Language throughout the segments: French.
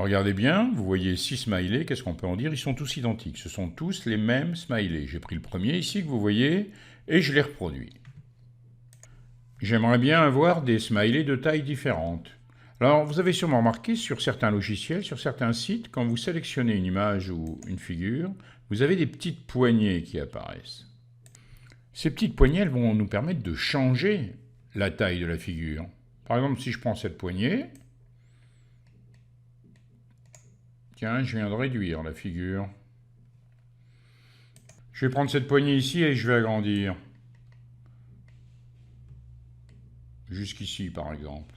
Regardez bien, vous voyez 6 smileys, qu'est-ce qu'on peut en dire? Ils sont tous identiques, ce sont tous les mêmes smileys. J'ai pris le premier ici que vous voyez et je l'ai reproduit. J'aimerais bien avoir des smileys de tailles différentes. Alors, vous avez sûrement remarqué sur certains logiciels, sur certains sites, quand vous sélectionnez une image ou une figure, vous avez des petites poignées qui apparaissent. Ces petites poignées, elles vont nous permettre de changer la taille de la figure. Par exemple, si je prends cette poignée, tiens, je viens de réduire la figure. Je vais prendre cette poignée ici et je vais agrandir. Jusqu'ici, par exemple.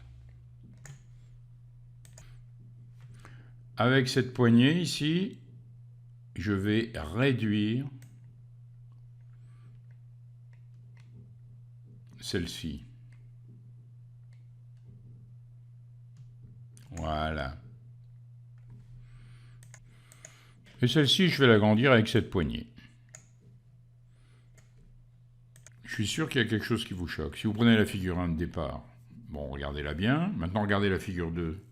Avec cette poignée ici, je vais réduire celle-ci. Voilà. Et celle-ci, je vais l'agrandir avec cette poignée. Je suis sûr qu'il y a quelque chose qui vous choque. Si vous prenez la figure 1 de départ, bon, regardez-la bien. Maintenant, regardez la figure 2.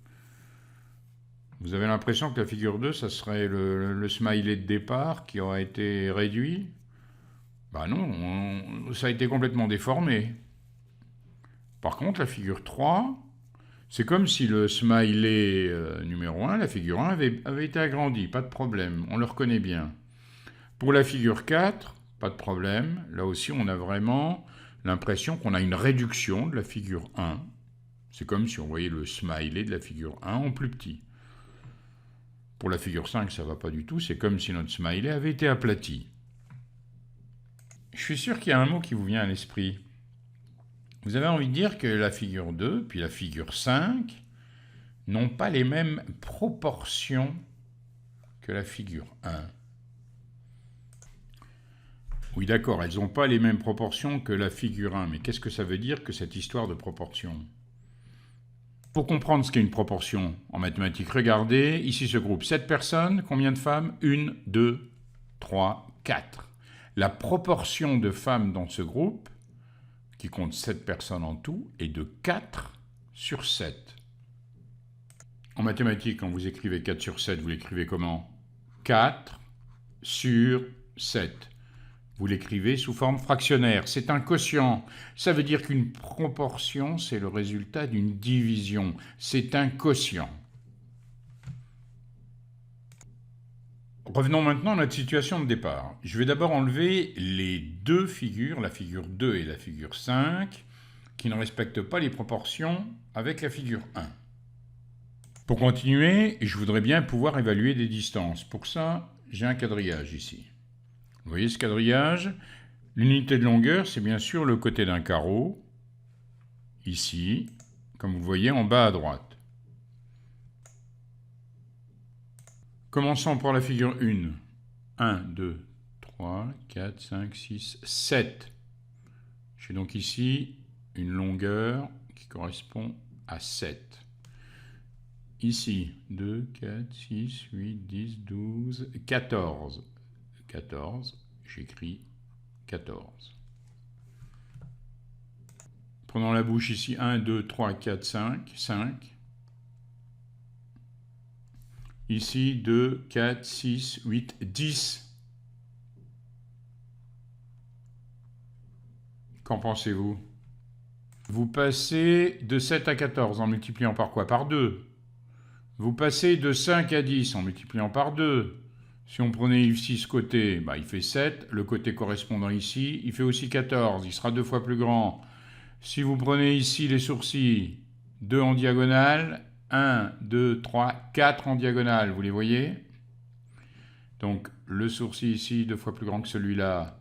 Vous avez l'impression que la figure 2, ça serait le smiley de départ qui aurait été réduit? Ben non, ça a été complètement déformé. Par contre, la figure 3, c'est comme si le smiley numéro 1, la figure 1, avait été agrandi, pas de problème, on le reconnaît bien. Pour la figure 4, pas de problème, là aussi on a vraiment l'impression qu'on a une réduction de la figure 1. C'est comme si on voyait le smiley de la figure 1 en plus petit. Pour la figure 5, ça ne va pas du tout, c'est comme si notre smiley avait été aplati. Je suis sûr qu'il y a un mot qui vous vient à l'esprit. Vous avez envie de dire que la figure 2, puis la figure 5, n'ont pas les mêmes proportions que la figure 1. Oui, d'accord, elles n'ont pas les mêmes proportions que la figure 1, mais qu'est-ce que ça veut dire que cette histoire de proportion? Pour comprendre ce qu'est une proportion en mathématiques, regardez, ici ce groupe, 7 personnes, combien de femmes? 1, 2, 3, 4. La proportion de femmes dans ce groupe, qui compte 7 personnes en tout, est de 4 sur 7. En mathématiques, quand vous écrivez 4 sur 7, vous l'écrivez comment? 4 sur 7. Vous l'écrivez sous forme fractionnaire. C'est un quotient. Ça veut dire qu'une proportion, c'est le résultat d'une division. C'est un quotient. Revenons maintenant à notre situation de départ. Je vais d'abord enlever les deux figures, la figure 2 et la figure 5, qui ne respectent pas les proportions avec la figure 1. Pour continuer, je voudrais bien pouvoir évaluer des distances. Pour ça, j'ai un quadrillage ici. Vous voyez ce quadrillage? L'unité de longueur, c'est bien sûr le côté d'un carreau, ici, comme vous voyez en bas à droite. Commençons par la figure 1. 1, 2, 3, 4, 5, 6, 7. J'ai donc ici une longueur qui correspond à 7. Ici, 2, 4, 6, 8, 10, 12, 14. 14, j'écris 14. Prenons la bouche ici, 1, 2, 3, 4, 5, 5. Ici, 2, 4, 6, 8, 10. Qu'en pensez-vous? Vous passez de 7 à 14 en multipliant par quoi? Par 2. Vous passez de 5 à 10 en multipliant par 2. Si on prenait ici ce côté, il fait 7. Le côté correspondant ici, il fait aussi 14. Il sera 2 fois plus grand. Si vous prenez ici les sourcils, 2 en diagonale, 1, 2, 3, 4 en diagonale, vous les voyez? Donc le sourcil ici, 2 fois plus grand que celui-là.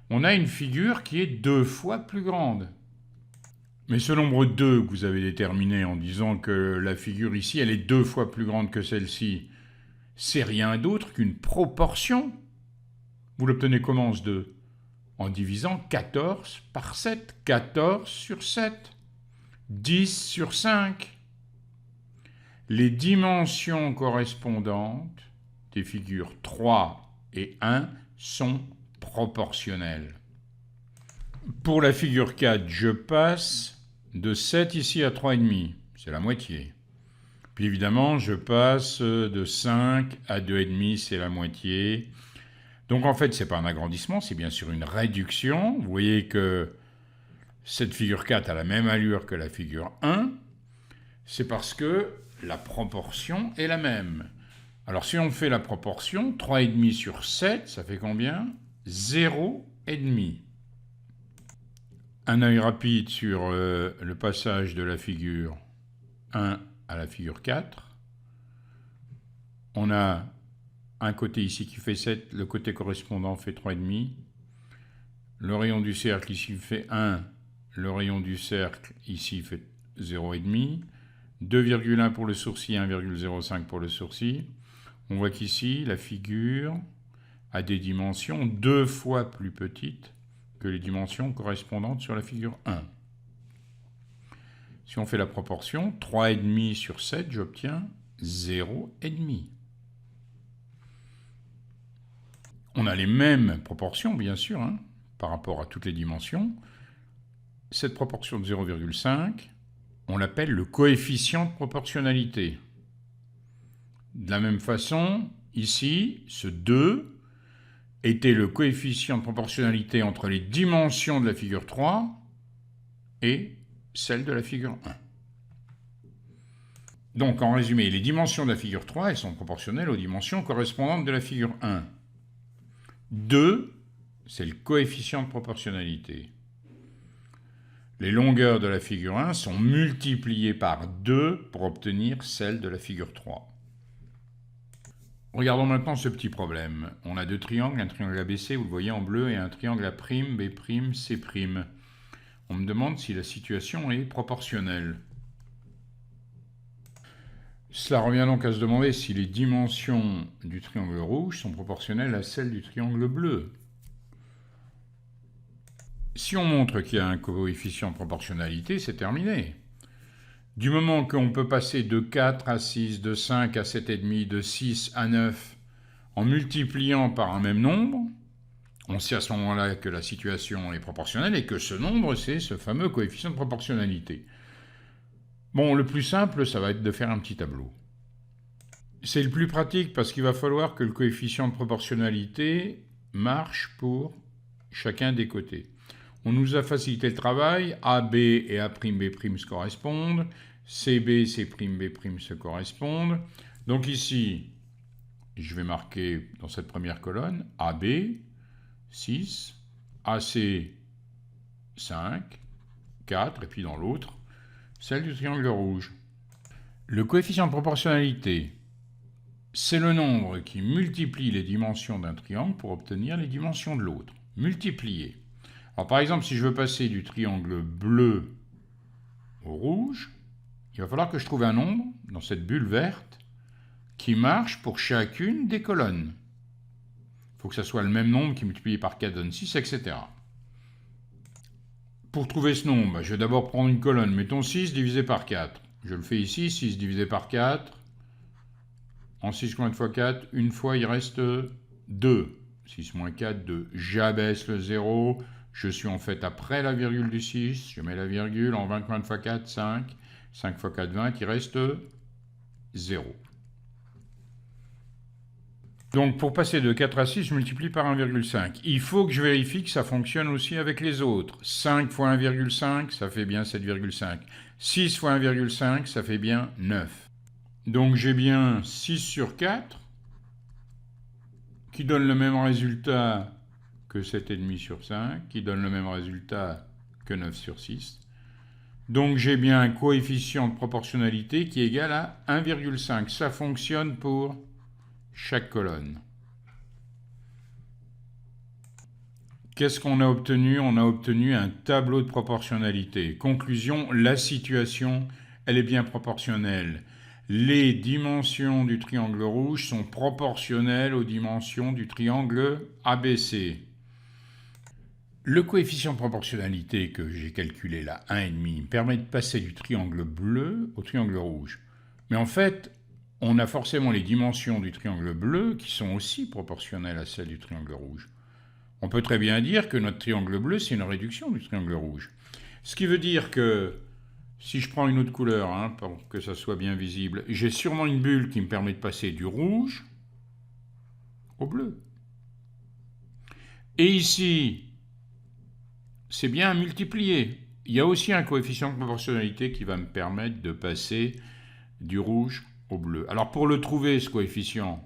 On a une figure qui est 2 fois plus grande. Mais ce nombre 2 que vous avez déterminé en disant que la figure ici, elle est 2 fois plus grande que celle-ci, c'est rien d'autre qu'une proportion. Vous l'obtenez comment ce 2? En divisant 14 par 7. 14 sur 7. 10 sur 5. Les dimensions correspondantes des figures 3 et 1 sont proportionnelles. Pour la figure 4, je passe de 7 ici à 3,5. C'est la moitié. Puis évidemment, je passe de 5 à 2,5, c'est la moitié. Donc en fait, ce n'est pas un agrandissement, c'est bien sûr une réduction. Vous voyez que cette figure 4 a la même allure que la figure 1. C'est parce que la proportion est la même. Alors si on fait la proportion, 3,5 sur 7, ça fait combien? 0,5. Un œil rapide sur le passage de la figure 1 à la figure 4. On a un côté ici qui fait 7, le côté correspondant fait 3,5. Le rayon du cercle ici fait 1, le rayon du cercle ici fait 0,5. 2,1 pour le sourcil, 1,05 pour le sourcil. On voit qu'ici, la figure a des dimensions 2 fois plus petites que les dimensions correspondantes sur la figure 1. Si on fait la proportion, 3,5 sur 7, j'obtiens 0,5. On a les mêmes proportions, bien sûr, hein, par rapport à toutes les dimensions. Cette proportion de 0,5, on l'appelle le coefficient de proportionnalité. De la même façon, ici, ce 2 était le coefficient de proportionnalité entre les dimensions de la figure 3 et celle de la figure 1. Donc, en résumé, les dimensions de la figure 3, elles sont proportionnelles aux dimensions correspondantes de la figure 1. 2, c'est le coefficient de proportionnalité. Les longueurs de la figure 1 sont multipliées par 2 pour obtenir celle de la figure 3. Regardons maintenant ce petit problème. On a deux triangles, un triangle ABC, vous le voyez en bleu, et un triangle A', B', C'. On me demande si la situation est proportionnelle. Cela revient donc à se demander si les dimensions du triangle rouge sont proportionnelles à celles du triangle bleu. Si on montre qu'il y a un coefficient de proportionnalité, c'est terminé. Du moment qu'on peut passer de 4 à 6, de 5 à 7,5, de 6 à 9, en multipliant par un même nombre, on sait à ce moment-là que la situation est proportionnelle et que ce nombre, c'est ce fameux coefficient de proportionnalité. Bon, le plus simple, ça va être de faire un petit tableau. C'est le plus pratique parce qu'il va falloir que le coefficient de proportionnalité marche pour chacun des côtés. On nous a facilité le travail, AB et A'B' se correspondent, CB, C'B' se correspondent. Donc ici, je vais marquer dans cette première colonne AB, 6, AC, 5, 4, et puis dans l'autre, celle du triangle rouge. Le coefficient de proportionnalité, c'est le nombre qui multiplie les dimensions d'un triangle pour obtenir les dimensions de l'autre. Multiplier. Alors par exemple, si je veux passer du triangle bleu au rouge, il va falloir que je trouve un nombre, dans cette bulle verte, qui marche pour chacune des colonnes. Il faut que ce soit le même nombre qui multiplié par 4 donne 6, etc. Pour trouver ce nombre, je vais d'abord prendre une colonne, mettons 6 divisé par 4. Je le fais ici, 6 divisé par 4. En 6 combien de fois 4? Une fois, il reste 2. 6 moins 4, 2. J'abaisse le 0. Je suis en fait après la virgule du 6, je mets la virgule, en 20 combien de fois 4, 5, 5 fois 4, 20, il reste 0. Donc pour passer de 4 à 6, je multiplie par 1,5. Il faut que je vérifie que ça fonctionne aussi avec les autres. 5 fois 1,5, ça fait bien 7,5. 6 fois 1,5, ça fait bien 9. Donc j'ai bien 6 sur 4, qui donne le même résultat que 7,5 sur 5, qui donne le même résultat que 9 sur 6. Donc j'ai bien un coefficient de proportionnalité qui est égal à 1,5. Ça fonctionne pour chaque colonne. Qu'est-ce qu'on a obtenu? On a obtenu un tableau de proportionnalité. Conclusion, la situation, elle est bien proportionnelle. Les dimensions du triangle rouge sont proportionnelles aux dimensions du triangle ABC. Le coefficient de proportionnalité que j'ai calculé là, 1,5, permet de passer du triangle bleu au triangle rouge. Mais en fait, on a forcément les dimensions du triangle bleu qui sont aussi proportionnelles à celles du triangle rouge. On peut très bien dire que notre triangle bleu, c'est une réduction du triangle rouge. Ce qui veut dire que Si je prends une autre couleur, hein, pour que ça soit bien visible, j'ai sûrement une bulle qui me permet de passer du rouge au bleu. Et ici, c'est bien à multiplier. Il y a aussi un coefficient de proportionnalité qui va me permettre de passer du rouge au bleu. Alors pour le trouver, ce coefficient,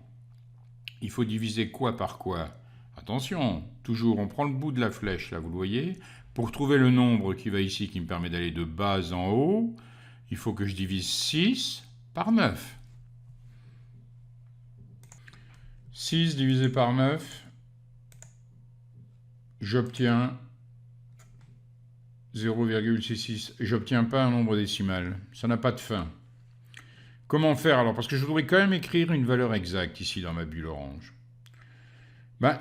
il faut diviser quoi par quoi? Attention, toujours on prend le bout de la flèche, là vous le voyez. Pour trouver le nombre qui va ici, qui me permet d'aller de bas en haut, il faut que je divise 6 par 9. 6 divisé par 9, j'obtiens 0,66. J'obtiens pas un nombre décimal. Ça n'a pas de fin. Comment faire alors? Parce que je voudrais quand même écrire une valeur exacte ici dans ma bulle orange.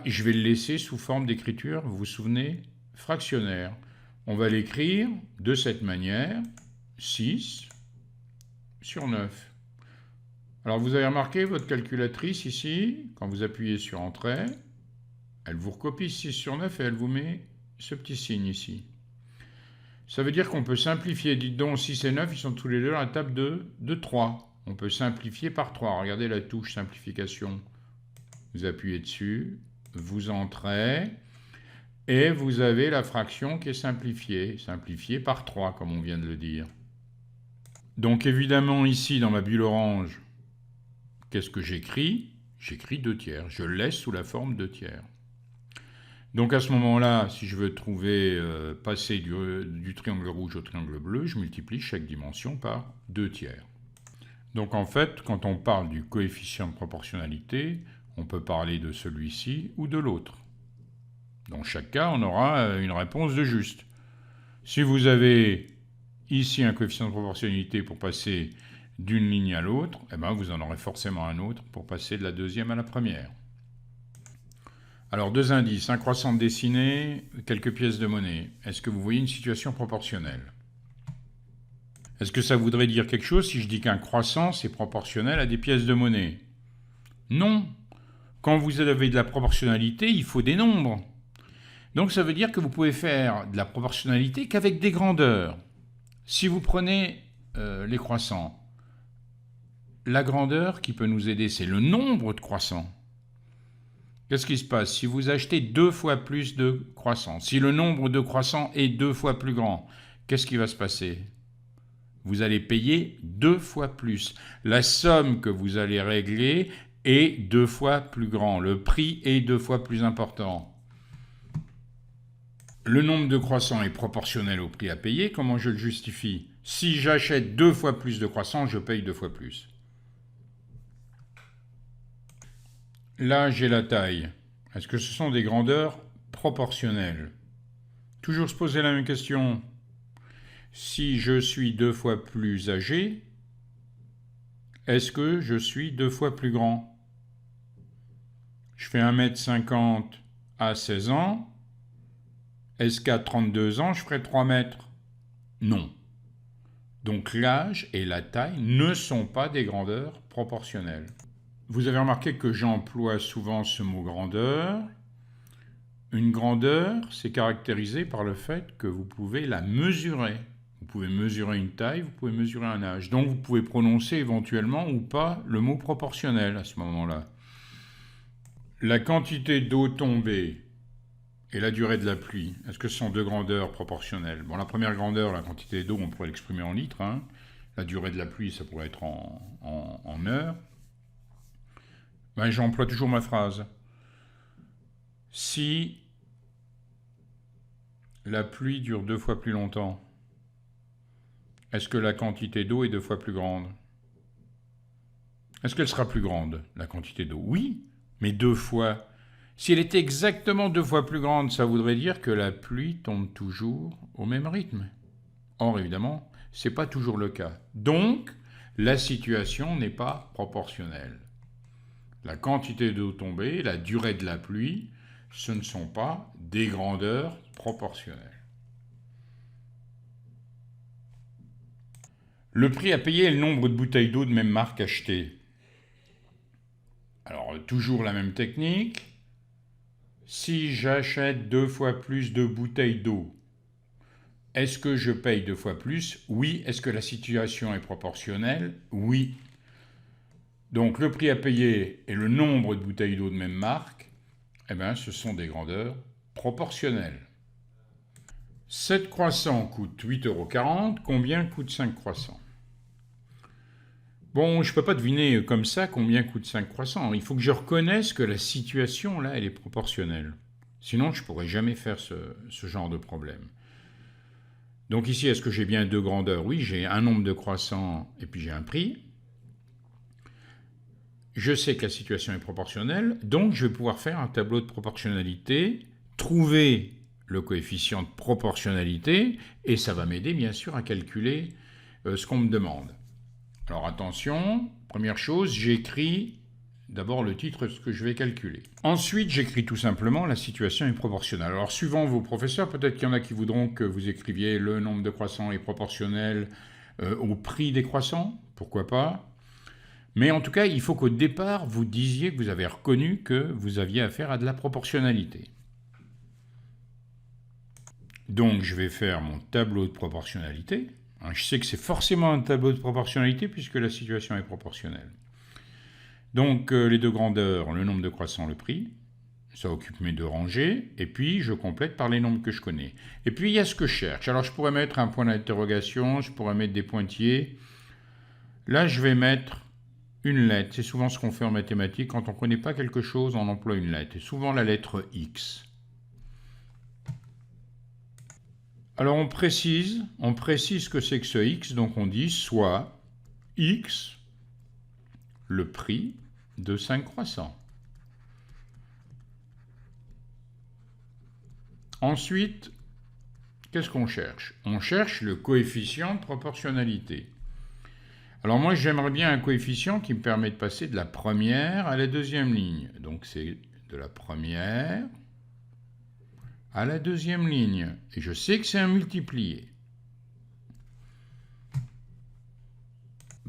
Je vais le laisser sous forme d'écriture, vous vous souvenez, fractionnaire. On va l'écrire de cette manière, 6 sur 9. Alors vous avez remarqué votre calculatrice ici, quand vous appuyez sur Entrée, elle vous recopie 6 sur 9 et elle vous met ce petit signe ici. Ça veut dire qu'on peut simplifier, dites donc 6 et 9, ils sont tous les deux à la table de 3. On peut simplifier par 3. Regardez la touche simplification. Vous appuyez dessus, vous entrez, et vous avez la fraction qui est simplifiée par 3, comme on vient de le dire. Donc évidemment, ici, dans ma bulle orange, qu'est-ce que j'écris? J'écris 2 tiers. Je le laisse sous la forme 2 tiers. Donc à ce moment-là, si je veux trouver, passer du triangle rouge au triangle bleu, je multiplie chaque dimension par 2 tiers. Donc en fait, quand on parle du coefficient de proportionnalité, on peut parler de celui-ci ou de l'autre. Dans chaque cas, on aura une réponse de juste. Si vous avez ici un coefficient de proportionnalité pour passer d'une ligne à l'autre, vous en aurez forcément un autre pour passer de la deuxième à la première. Alors, 2 indices, un croissant dessiné, quelques pièces de monnaie. Est-ce que vous voyez une situation proportionnelle? Est-ce que ça voudrait dire quelque chose si je dis qu'un croissant, c'est proportionnel à des pièces de monnaie? Non. Quand vous avez de la proportionnalité, il faut des nombres. Donc ça veut dire que vous pouvez faire de la proportionnalité qu'avec des grandeurs. Si vous prenez les croissants, la grandeur qui peut nous aider, c'est le nombre de croissants. Qu'est-ce qui se passe si vous achetez 2 fois plus de croissants? Si le nombre de croissants est 2 fois plus grand, qu'est-ce qui va se passer? Vous allez payer 2 fois plus. La somme que vous allez régler est 2 fois plus grand. Le prix est 2 fois plus important. Le nombre de croissants est proportionnel au prix à payer. Comment je le justifie? Si j'achète 2 fois plus de croissants, je paye 2 fois plus. Là, j'ai la taille. Est-ce que ce sont des grandeurs proportionnelles? Toujours se poser la même question. Si je suis 2 fois plus âgé, est-ce que je suis 2 fois plus grand? Je fais 1,50 m à 16 ans. Est-ce qu'à 32 ans, je ferai 3 mètres? Non. Donc l'âge et la taille ne sont pas des grandeurs proportionnelles. Vous avez remarqué que j'emploie souvent ce mot grandeur. Une grandeur, c'est caractérisé par le fait que vous pouvez la mesurer. Vous pouvez mesurer une taille, vous pouvez mesurer un âge. Donc vous pouvez prononcer éventuellement ou pas le mot proportionnel à ce moment-là. La quantité d'eau tombée et la durée de la pluie, est-ce que ce sont deux grandeurs proportionnelles? Bon, la première grandeur, la quantité d'eau, on pourrait l'exprimer en litres. La durée de la pluie, ça pourrait être en heures. J'emploie toujours ma phrase. Si la pluie dure 2 fois plus longtemps, est-ce que la quantité d'eau est 2 fois plus grande? Est-ce qu'elle sera plus grande, la quantité d'eau? Oui, mais 2 fois. Si elle était exactement 2 fois plus grande, ça voudrait dire que la pluie tombe toujours au même rythme. Or, évidemment, ce n'est pas toujours le cas. Donc, la situation n'est pas proportionnelle. La quantité d'eau tombée, la durée de la pluie, ce ne sont pas des grandeurs proportionnelles. Le prix à payer est le nombre de bouteilles d'eau de même marque achetées. Alors, toujours la même technique. Si j'achète 2 fois plus de bouteilles d'eau, Est-ce que je paye 2 fois plus? Oui. Est-ce que la situation est proportionnelle? Oui. Donc le prix à payer et le nombre de bouteilles d'eau de même marque, eh bien, ce sont des grandeurs proportionnelles. 7 croissants coûtent 8,40 €. Combien coûte 5 croissants? Bon, je ne peux pas deviner comme ça combien coûte 5 croissants. Il faut que je reconnaisse que la situation, là, elle est proportionnelle. Sinon, je ne pourrais jamais faire ce genre de problème. Donc ici, est-ce que j'ai bien deux grandeurs? Oui, j'ai un nombre de croissants et puis j'ai un prix. Je sais que la situation est proportionnelle, donc je vais pouvoir faire un tableau de proportionnalité, trouver le coefficient de proportionnalité, et ça va m'aider bien sûr à calculer ce qu'on me demande. Alors attention, première chose, j'écris d'abord le titre de ce que je vais calculer. Ensuite, j'écris tout simplement la situation est proportionnelle. Alors suivant vos professeurs, peut-être qu'il y en a qui voudront que vous écriviez le nombre de croissants est proportionnel au prix des croissants, pourquoi pas. Mais en tout cas, il faut qu'au départ, vous disiez que vous avez reconnu que vous aviez affaire à de la proportionnalité. Donc, je vais faire mon tableau de proportionnalité. Je sais que c'est forcément un tableau de proportionnalité puisque la situation est proportionnelle. Donc, les deux grandeurs, le nombre de croissants, le prix, ça occupe mes deux rangées, et puis je complète par les nombres que je connais. Et puis, il y a ce que je cherche. Alors, je pourrais mettre un point d'interrogation, je pourrais mettre des pointillés. Là, je vais mettre une lettre. C'est souvent ce qu'on fait en mathématiques. Quand on ne connaît pas quelque chose, on emploie une lettre. Et souvent la lettre X. Alors on précise que c'est que ce X. Donc on dit soit X, le prix de 5 croissants. Ensuite, qu'est-ce qu'on cherche? On cherche le coefficient de proportionnalité. Alors moi, j'aimerais bien un coefficient qui me permet de passer de la première à la deuxième ligne. Donc c'est de la première à la deuxième ligne. Et je sais que c'est un multiplié.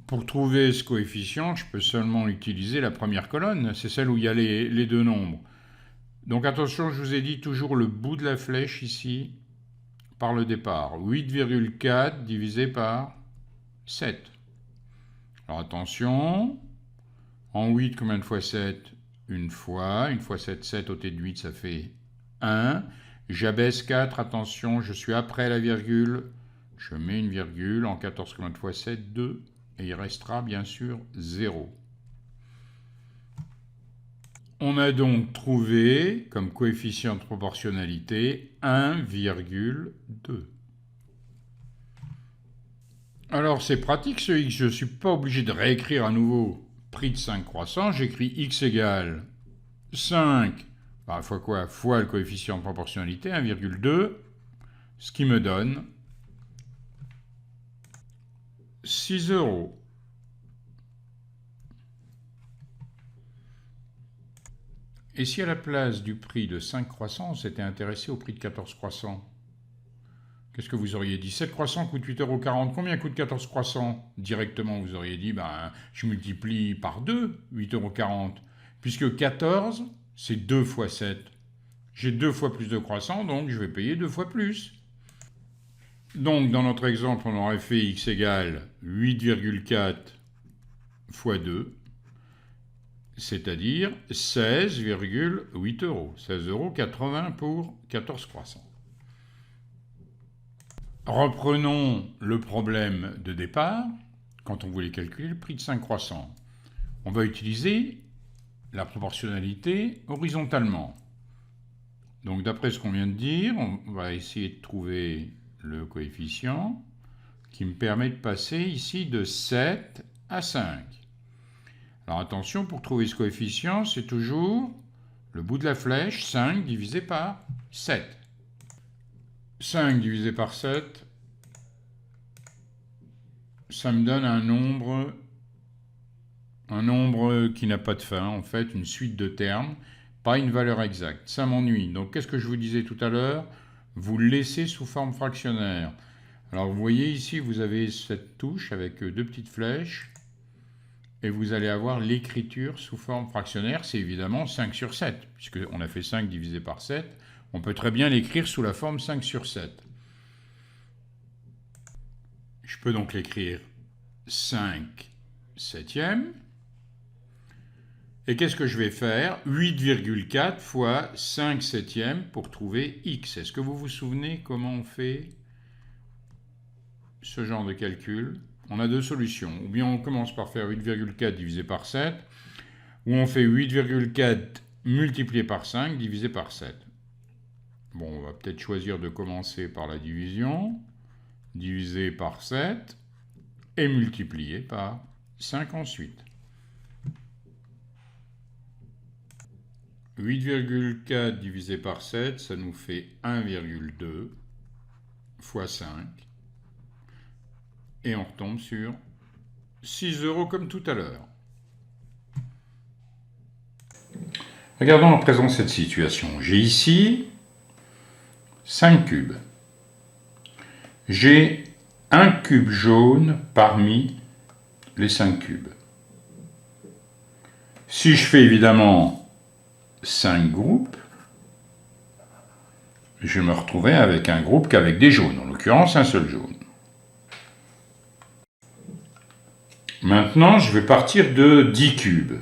Pour trouver ce coefficient, je peux seulement utiliser la première colonne. C'est celle où il y a les deux nombres. Donc attention, je vous ai dit toujours le bout de la flèche ici par le départ. 8,4 divisé par 7. Alors attention, en 8, combien de fois 7? Une fois 7, 7 ôté de 8, ça fait 1. J'abaisse 4, attention, je suis après la virgule, je mets une virgule, en 14, combien de fois 7? 2, et il restera bien sûr 0. On a donc trouvé comme coefficient de proportionnalité 1,2. Alors c'est pratique ce x, je ne suis pas obligé de réécrire à nouveau prix de 5 croissants, j'écris x égale 5, fois quoi? Fois le coefficient de proportionnalité, 1,2, ce qui me donne 6 €. Et si à la place du prix de 5 croissants, on s'était intéressé au prix de 14 croissants? Qu'est-ce que vous auriez dit? 7 croissants coûtent 8,40 €. Combien coûte 14 croissants? Directement, vous auriez dit, je multiplie par 2, 8,40 €. Puisque 14, c'est 2 fois 7. J'ai 2 fois plus de croissants, donc je vais payer 2 fois plus. Donc, dans notre exemple, on aurait fait x égale 8,4 fois 2, c'est-à-dire 16,8 €. 16,80 € pour 14 croissants. Reprenons le problème de départ, quand on voulait calculer le prix de 5 croissants. On va utiliser la proportionnalité horizontalement. Donc d'après ce qu'on vient de dire, on va essayer de trouver le coefficient qui me permet de passer ici de 7 à 5. Alors attention, pour trouver ce coefficient, c'est toujours le bout de la flèche, 5 divisé par 7. 5 divisé par 7, ça me donne un nombre qui n'a pas de fin, en fait, une suite de termes, pas une valeur exacte. Ça m'ennuie. Donc, qu'est-ce que je vous disais tout à l'heure? Vous le laissez sous forme fractionnaire. Alors, vous voyez ici, vous avez cette touche avec deux petites flèches, et vous allez avoir l'écriture sous forme fractionnaire. C'est évidemment 5 sur 7, puisqu'on a fait 5 divisé par 7. On peut très bien l'écrire sous la forme 5 sur 7. Je peux donc l'écrire 5 septièmes. Et qu'est-ce que je vais faire? 8,4 fois 5 septièmes pour trouver x. Est-ce que vous vous souvenez comment on fait ce genre de calcul? On a deux solutions. Ou bien on commence par faire 8,4 divisé par 7, ou on fait 8,4 multiplié par 5 divisé par 7. Bon, on va peut-être choisir de commencer par la division, divisé par 7, et multiplié par 5 ensuite. 8,4 divisé par 7, ça nous fait 1,2 fois 5. Et on retombe sur 6 € comme tout à l'heure. Regardons à présent cette situation. J'ai ici 5 cubes. J'ai un cube jaune parmi les 5 cubes. Si je fais évidemment 5 groupes, je me retrouverai avec un groupe qu'avec des jaunes, en l'occurrence un seul jaune. Maintenant, je vais partir de 10 cubes.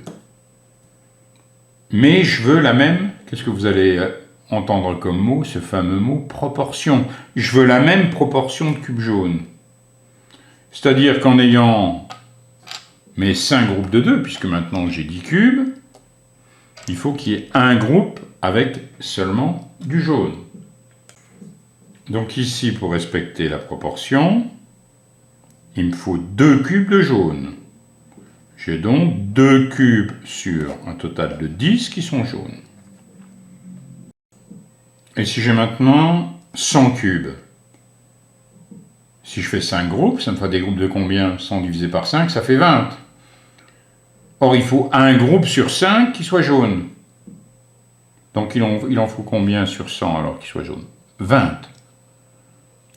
Mais je veux la même, qu'est-ce que vous allez entendre comme mot? Ce fameux mot proportion. Je veux la même proportion de cubes jaunes. C'est-à-dire qu'en ayant mes 5 groupes de 2, puisque maintenant j'ai 10 cubes, il faut qu'il y ait un groupe avec seulement du jaune. Donc ici, pour respecter la proportion, il me faut 2 cubes de jaune. J'ai donc 2 cubes sur un total de 10 qui sont jaunes. Et si j'ai maintenant 100 cubes, si je fais 5 groupes, ça me fera des groupes de combien? 100 divisé par 5, ça fait 20. Or, il faut un groupe sur 5 qui soit jaune. Donc, il en faut combien sur 100 alors qu'il soit jaune? 20.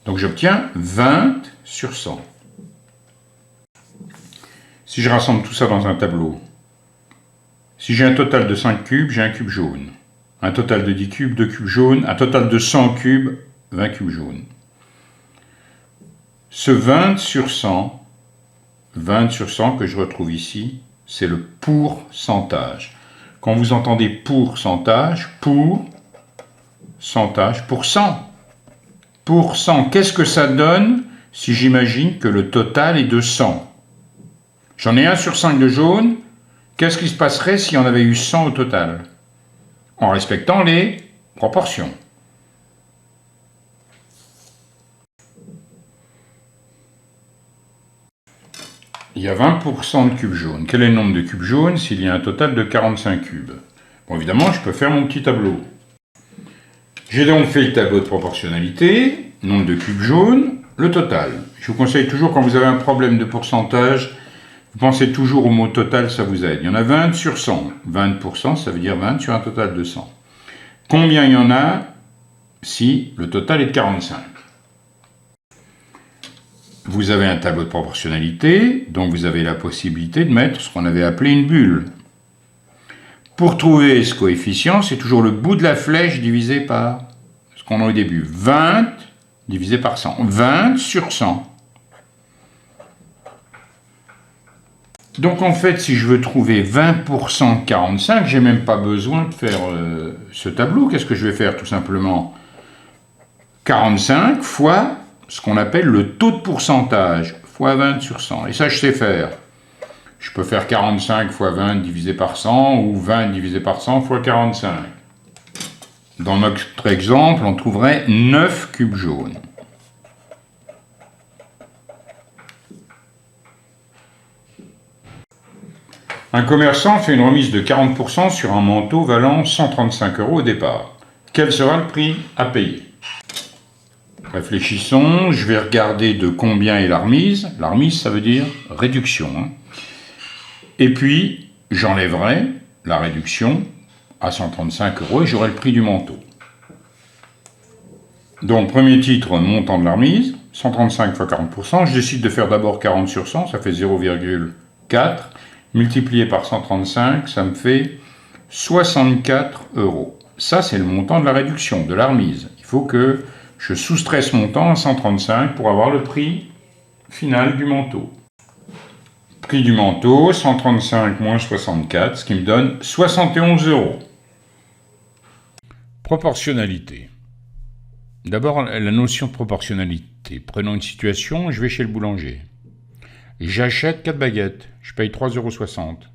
Donc, j'obtiens 20 sur 100. Si je rassemble tout ça dans un tableau, si j'ai un total de 5 cubes, j'ai un cube jaune. Un total de 10 cubes, 2 cubes jaunes. Un total de 100 cubes, 20 cubes jaunes. Ce 20 sur 100 que je retrouve ici, c'est le pourcentage. Quand vous entendez pourcentage, pour 100. Pour 100, qu'est-ce que ça donne si j'imagine que le total est de 100? J'en ai 1 sur 5 de jaune. Qu'est-ce qui se passerait s'il y en avait eu 100 au total? En respectant les proportions. Il y a 20% de cubes jaunes. Quel est le nombre de cubes jaunes s'il y a un total de 45 cubes? Bon, évidemment, je peux faire mon petit tableau. J'ai donc fait le tableau de proportionnalité, nombre de cubes jaunes, le total. Je vous conseille toujours, quand vous avez un problème de pourcentage, vous pensez toujours au mot total, ça vous aide. Il y en a 20 sur 100. 20%, ça veut dire 20 sur un total de 100. Combien il y en a si le total est de 45? Vous avez un tableau de proportionnalité, donc vous avez la possibilité de mettre ce qu'on avait appelé une bulle. Pour trouver ce coefficient, c'est toujours le bout de la flèche divisé par ce qu'on a au début. 20 divisé par 100. 20 sur 100. Donc en fait, si je veux trouver 20% de 45, j'ai même pas besoin de faire ce tableau. Qu'est-ce que je vais faire? Tout simplement 45 fois ce qu'on appelle le taux de pourcentage, fois 20 sur 100. Et ça, je sais faire. Je peux faire 45 fois 20 divisé par 100, ou 20 divisé par 100 fois 45. Dans notre exemple, on trouverait 9 cubes jaunes. Un commerçant fait une remise de 40% sur un manteau valant 135 € au départ. Quel sera le prix à payer? Réfléchissons, je vais regarder de combien est la remise. La remise, ça veut dire réduction. Et puis, j'enlèverai la réduction à 135 € et j'aurai le prix du manteau. Donc, premier titre, montant de la remise, 135 fois 40%. Je décide de faire d'abord 40 sur 100, ça fait 0,4. Multiplié par 135, ça me fait 64 €. Ça, c'est le montant de la réduction, de la remise. Il faut que je soustrais ce montant à 135 pour avoir le prix finale du manteau. Prix du manteau, 135 moins 64, ce qui me donne 71 €. Proportionnalité. D'abord, la notion de proportionnalité. Prenons une situation, je vais chez le boulanger. J'achète 4 baguettes, je paye 3,60 €.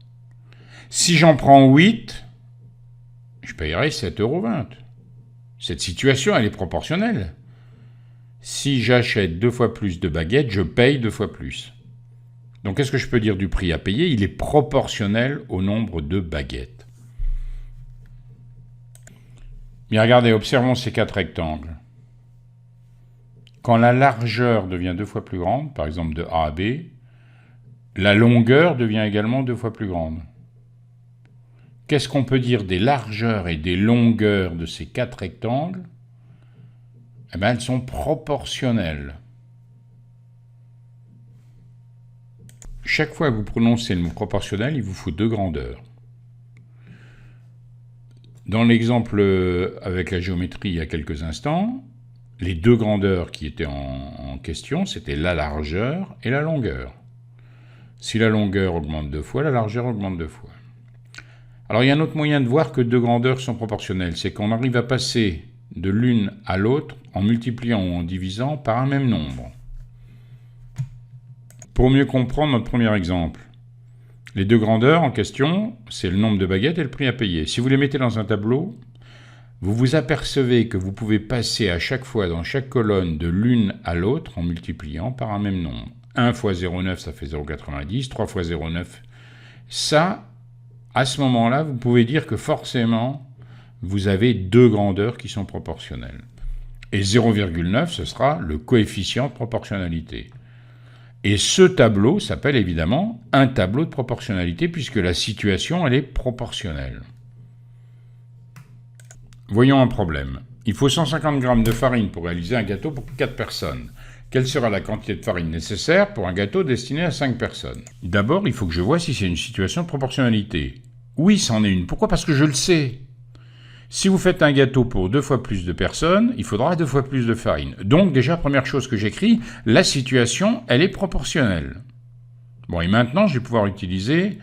Si j'en prends 8, je payerai 7,20 €. Cette situation, elle est proportionnelle. Si j'achète 2 fois plus de baguettes, je paye 2 fois plus. Donc, qu'est-ce que je peux dire du prix à payer? Il est proportionnel au nombre de baguettes. Bien, regardez, observons ces 4 rectangles. Quand la largeur devient 2 fois plus grande, par exemple de A à B, la longueur devient également 2 fois plus grande. Qu'est-ce qu'on peut dire des largeurs et des longueurs de ces 4 rectangles? Eh bien, elles sont proportionnelles. Chaque fois que vous prononcez le mot proportionnel, il vous faut 2 grandeurs. Dans l'exemple avec la géométrie il y a quelques instants, les 2 grandeurs qui étaient en question, c'était la largeur et la longueur. Si la longueur augmente 2 fois, la largeur augmente 2 fois. Alors il y a un autre moyen de voir que 2 grandeurs sont proportionnelles, c'est qu'on arrive à passer de l'une à l'autre en multipliant ou en divisant par un même nombre. Pour mieux comprendre notre premier exemple, les 2 grandeurs en question, c'est le nombre de baguettes et le prix à payer. Si vous les mettez dans un tableau, vous vous apercevez que vous pouvez passer à chaque fois dans chaque colonne de l'une à l'autre en multipliant par un même nombre. 1 fois 0,9, ça fait 0,90, 3 fois 0,9. Ça, à ce moment-là, vous pouvez dire que forcément, vous avez 2 grandeurs qui sont proportionnelles. Et 0,9, ce sera le coefficient de proportionnalité. Et ce tableau s'appelle évidemment un tableau de proportionnalité puisque la situation, elle est proportionnelle. Voyons un problème. Il faut 150 g de farine pour réaliser un gâteau pour 4 personnes. Quelle sera la quantité de farine nécessaire pour un gâteau destiné à 5 personnes? D'abord, il faut que je vois si c'est une situation de proportionnalité. Oui, c'en est une. Pourquoi? Parce que je le sais. Si vous faites un gâteau pour 2 fois plus de personnes, il faudra 2 fois plus de farine. Donc déjà, première chose que j'écris, la situation, elle est proportionnelle. Bon, et maintenant, je vais pouvoir utiliser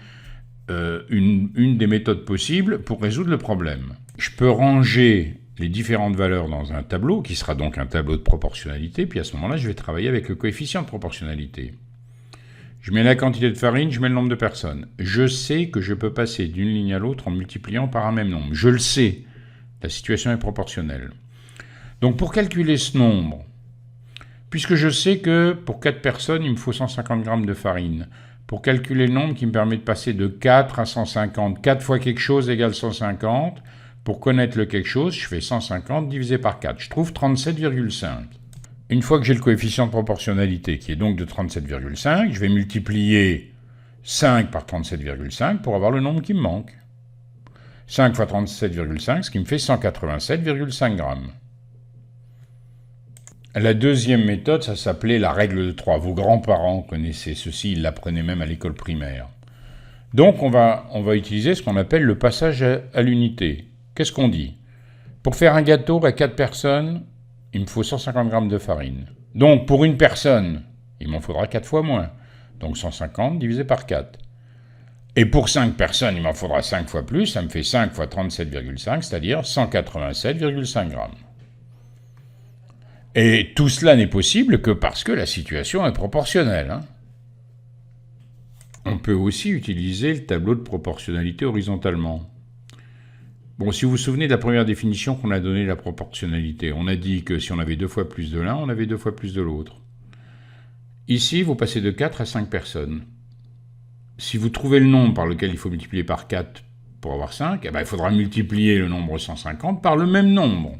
une des méthodes possibles pour résoudre le problème. Je peux ranger les différentes valeurs dans un tableau, qui sera donc un tableau de proportionnalité, puis à ce moment-là, je vais travailler avec le coefficient de proportionnalité. Je mets la quantité de farine, je mets le nombre de personnes. Je sais que je peux passer d'une ligne à l'autre en multipliant par un même nombre. Je le sais. La situation est proportionnelle. Donc pour calculer ce nombre, puisque je sais que pour 4 personnes, il me faut 150 g de farine, pour calculer le nombre qui me permet de passer de 4 à 150, 4 fois quelque chose égale 150, pour connaître le quelque chose, je fais 150 divisé par 4. Je trouve 37,5. Une fois que j'ai le coefficient de proportionnalité, qui est donc de 37,5, je vais multiplier 5 par 37,5 pour avoir le nombre qui me manque. 5 fois 37,5, ce qui me fait 187,5 grammes. La deuxième méthode, ça s'appelait la règle de 3. Vos grands-parents connaissaient ceci, ils l'apprenaient même à l'école primaire. Donc on va utiliser ce qu'on appelle le passage à l'unité. Qu'est-ce qu'on dit? Pour faire un gâteau à 4 personnes, il me faut 150 g de farine. Donc pour une personne, il m'en faudra 4 fois moins. Donc 150 divisé par 4. Et pour 5 personnes, il m'en faudra 5 fois plus, ça me fait 5 fois 37,5, c'est-à-dire 187,5 grammes. Et tout cela n'est possible que parce que la situation est proportionnelle. On peut aussi utiliser le tableau de proportionnalité horizontalement. Bon, si vous vous souvenez de la première définition qu'on a donnée de la proportionnalité, on a dit que si on avait 2 fois plus de l'un, on avait 2 fois plus de l'autre. Ici, vous passez de 4 à 5 personnes. Si vous trouvez le nombre par lequel il faut multiplier par 4 pour avoir 5, il faudra multiplier le nombre 150 par le même nombre.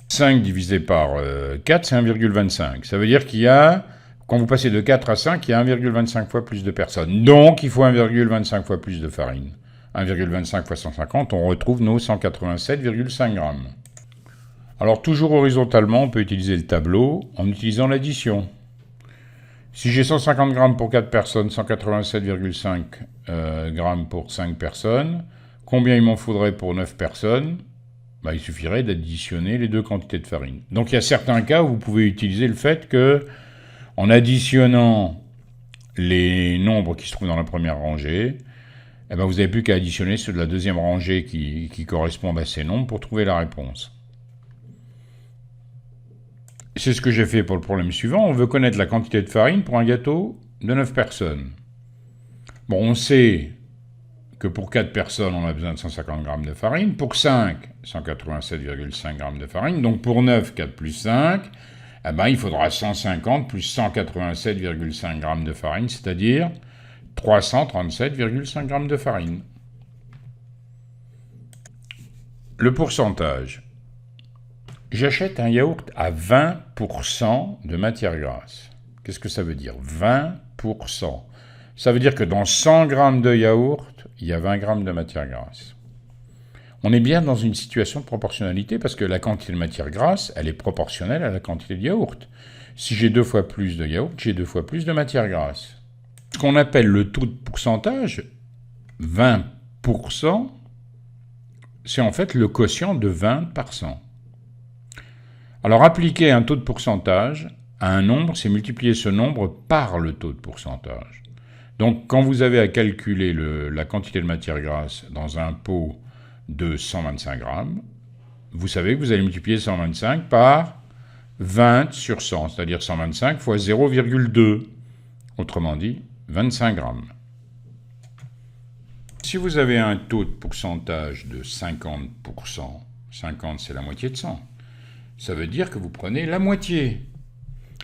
5 divisé par 4, c'est 1,25. Ça veut dire qu'il y a, quand vous passez de 4 à 5, il y a 1,25 fois plus de personnes. Donc, il faut 1,25 fois plus de farine. 1,25 fois 150, on retrouve nos 187,5 grammes. Alors, toujours horizontalement, on peut utiliser le tableau en utilisant l'addition. Si j'ai 150 grammes pour 4 personnes, 187,5 grammes pour 5 personnes, combien il m'en faudrait pour 9 personnes? Il suffirait d'additionner les 2 quantités de farine. Donc il y a certains cas où vous pouvez utiliser le fait que, En additionnant les nombres qui se trouvent dans la première rangée, eh ben vous n'avez plus qu'à additionner ceux de la deuxième rangée qui correspondent à ces nombres pour trouver la réponse. C'est ce que j'ai fait pour le problème suivant. On veut connaître la quantité de farine pour un gâteau de 9 personnes. Bon, on sait que pour 4 personnes, on a besoin de 150 g de farine. Pour 5, 187,5 g de farine. Donc pour 9, 4 plus 5, eh ben, il faudra 150 plus 187,5 g de farine, c'est-à-dire 337,5 g de farine. Le pourcentage. J'achète un yaourt à 20% de matière grasse. Qu'est-ce que ça veut dire? 20%. Ça veut dire que dans 100 g de yaourt, il y a 20 g de matière grasse. On est bien dans une situation de proportionnalité parce que la quantité de matière grasse, elle est proportionnelle à la quantité de yaourt. Si j'ai 2 fois plus de yaourt, j'ai 2 fois plus de matière grasse. Ce qu'on appelle le taux de pourcentage, 20%, c'est en fait le quotient de 20 par 100. Alors appliquer un taux de pourcentage à un nombre, c'est multiplier ce nombre par le taux de pourcentage. Donc quand vous avez à calculer la quantité de matière grasse dans un pot de 125 grammes, vous savez que vous allez multiplier 125 par 20 sur 100, c'est-à-dire 125 fois 0,2, autrement dit 25 grammes. Si vous avez un taux de pourcentage de 50%, 50 c'est la moitié de 100, ça veut dire que vous prenez la moitié.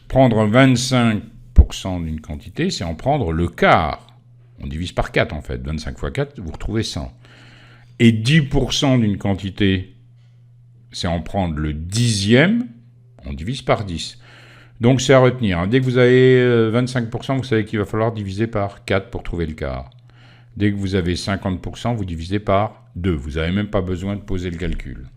Prendre 25% d'une quantité, c'est en prendre le quart. On divise par 4 en fait. 25 fois 4, vous retrouvez 100. Et 10% d'une quantité, c'est en prendre le dixième, on divise par 10. Donc c'est à retenir. Dès que vous avez 25%, vous savez qu'il va falloir diviser par 4 pour trouver le quart. Dès que vous avez 50%, vous divisez par 2. Vous n'avez même pas besoin de poser le calcul.